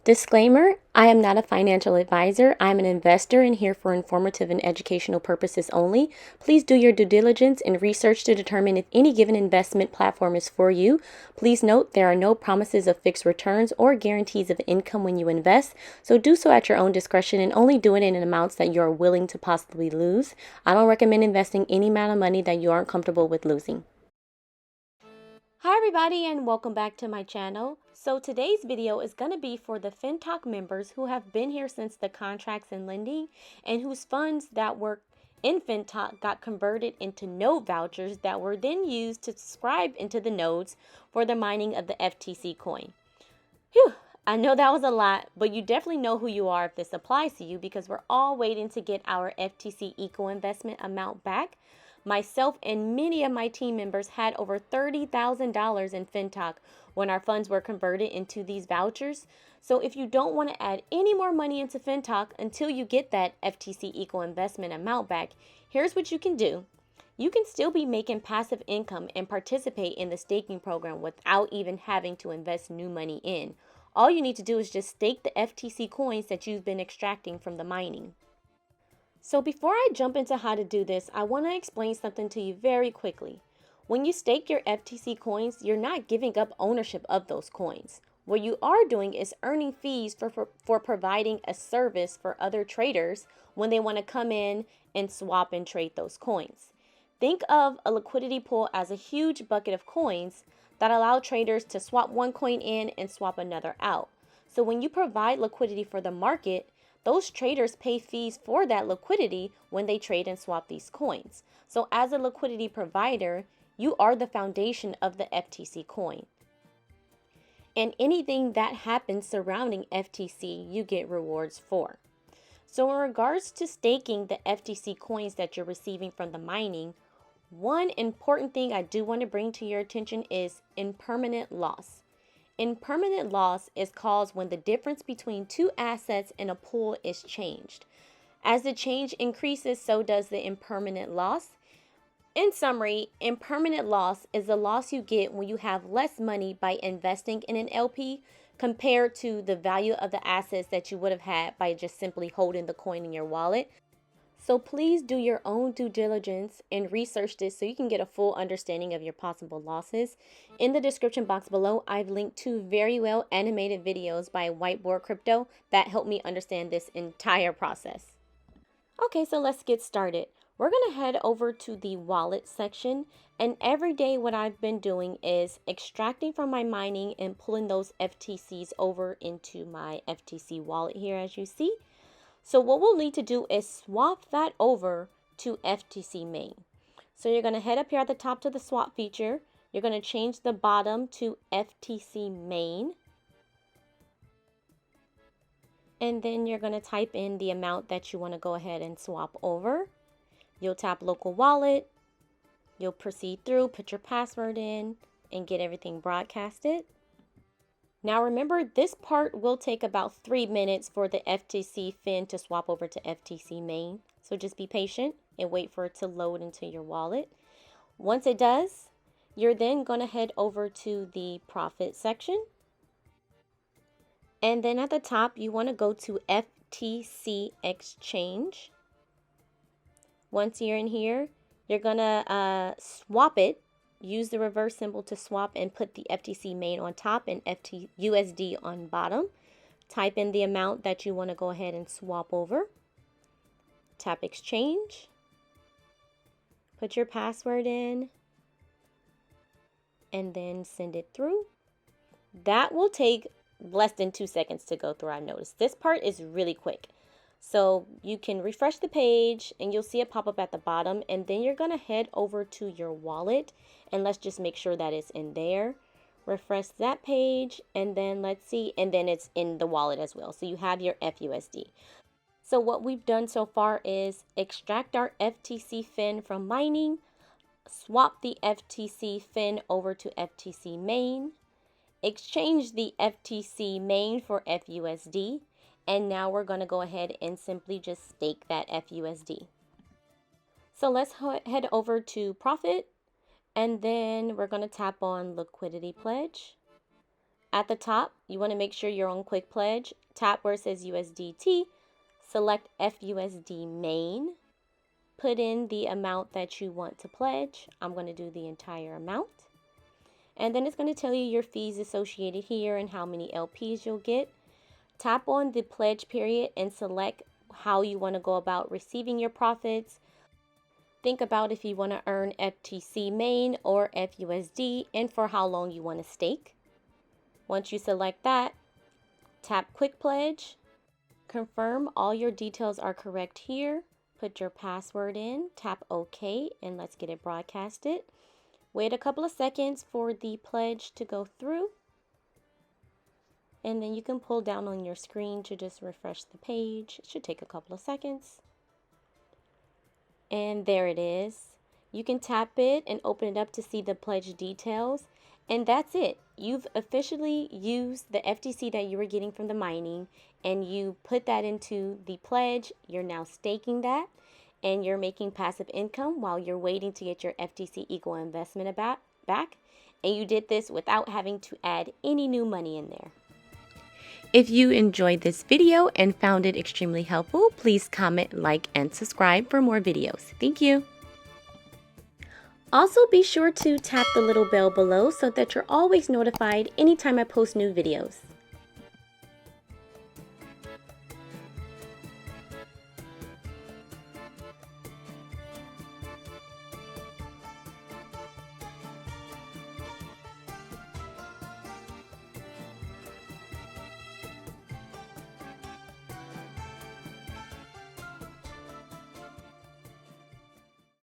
Disclaimer, I am not a financial advisor. I'm an investor and here for informative and educational purposes only. Please do your due diligence and research to determine if any given investment platform is for you. Please note there are no promises of fixed returns or guarantees of income when you invest, so do so at your own discretion and only do it in amounts that you are willing to possibly lose. I don't recommend investing any amount of money that you aren't comfortable with losing. Hi everybody and welcome back to my channel. So today's video is going to be for the Fintoch members who have been here since the contracts and lending and whose funds that were in Fintoch got converted into Node Vouchers that were then used to subscribe into the nodes for the mining of the FTC coin. Whew, I know that was a lot, but you definitely know who you are if this applies to you because we're all waiting to get our FTC Eco Investment Amount back. Myself and many of my team members had over $30,000 in Fintoch when our funds were converted into these vouchers. So if you don't want to add any more money into Fintoch until you get that FTC Eco Investment Amount back, here's what you can do. You can still be making passive income and participate in the staking program without even having to invest new money in. All you need to do is just stake the FTC coins that you've been extracting from the mining. So before I jump into how to do this, I want to explain something to you very quickly. When you stake your FTC coins, you're not giving up ownership of those coins. What you are doing is earning fees for providing a service for other traders when they want to come in and swap and trade those coins. Think of a liquidity pool as a huge bucket of coins that allow traders to swap one coin in and swap another out. So when you provide liquidity for the market, those traders pay fees for that liquidity when they trade and swap these coins. So as a liquidity provider, you are the foundation of the FTC coin. And anything that happens surrounding FTC, you get rewards for. So in regards to staking the FTC coins that you're receiving from the mining, one important thing I do want to bring to your attention is impermanent loss. Impermanent loss is caused when the difference between two assets in a pool is changed. As the change increases, so does the impermanent loss. In summary, impermanent loss is the loss you get when you have less money by investing in an LP compared to the value of the assets that you would have had by just simply holding the coin in your wallet. So please do your own due diligence and research this so you can get a full understanding of your possible losses. In the description box below, I've linked two very well animated videos by Whiteboard Crypto that help me understand this entire process. Okay, so let's get started. We're going to head over to the wallet section, and every day what I've been doing is extracting from my mining and pulling those FTCs over into my FTC wallet here, as you see. So what we'll need to do is swap that over to FTC main. So you're going to head up here at the top to the swap feature. You're going to change the bottom to FTC main. And then you're going to type in the amount that you want to go ahead and swap over. You'll tap local wallet. You'll proceed through, put your password in, and get everything broadcasted. Now remember, this part will take about 3 minutes for the FTC fin to swap over to FTC main. So just be patient and wait for it to load into your wallet. Once it does, you're then going to head over to the profit section. And then at the top, you want to go to FTC exchange. Once you're in here, you're going to swap it. Use the reverse symbol to swap and put the FTC main on top and USD on bottom. Type in the amount that you want to go ahead and swap over. Tap exchange. Put your password in. And then send it through. That will take less than 2 seconds to go through, I've noticed. This part is really quick. So you can refresh the page and you'll see it pop up at the bottom, and then you're going to head over to your wallet and let's just make sure that it's in there. Refresh that page and then let's see, and then it's in the wallet as well. So you have your FUSD. So what we've done so far is extract our FTC fin from mining, swap the FTC fin over to FTC main, exchange the FTC main for FUSD. And now we're going to go ahead and simply just stake that FUSD. So let's head over to profit, and then we're going to tap on liquidity pledge. At the top, you want to make sure you're on Quick Pledge. Tap where it says USDT, select FUSD main, put in the amount that you want to pledge. I'm going to do the entire amount. And then it's going to tell you your fees associated here and how many LPs you'll get. Tap on the pledge period and select how you want to go about receiving your profits. Think about if you want to earn FTC main or FUSD and for how long you want to stake. Once you select that, tap Quick Pledge. Confirm all your details are correct here. Put your password in, tap OK, and let's get it broadcasted. Wait a couple of seconds for the pledge to go through. And then you can pull down on your screen to just refresh the page. It should take a couple of seconds. And there it is. You can tap it and open it up to see the pledge details. And that's it. You've officially used the FTC that you were getting from the mining and you put that into the pledge. You're now staking that and you're making passive income while you're waiting to get your FTC Eco Investment back. And you did this without having to add any new money in there. If you enjoyed this video and found it extremely helpful, please comment, like, and subscribe for more videos. Thank you. Also, be sure to tap the little bell below so that you're always notified anytime I post new videos.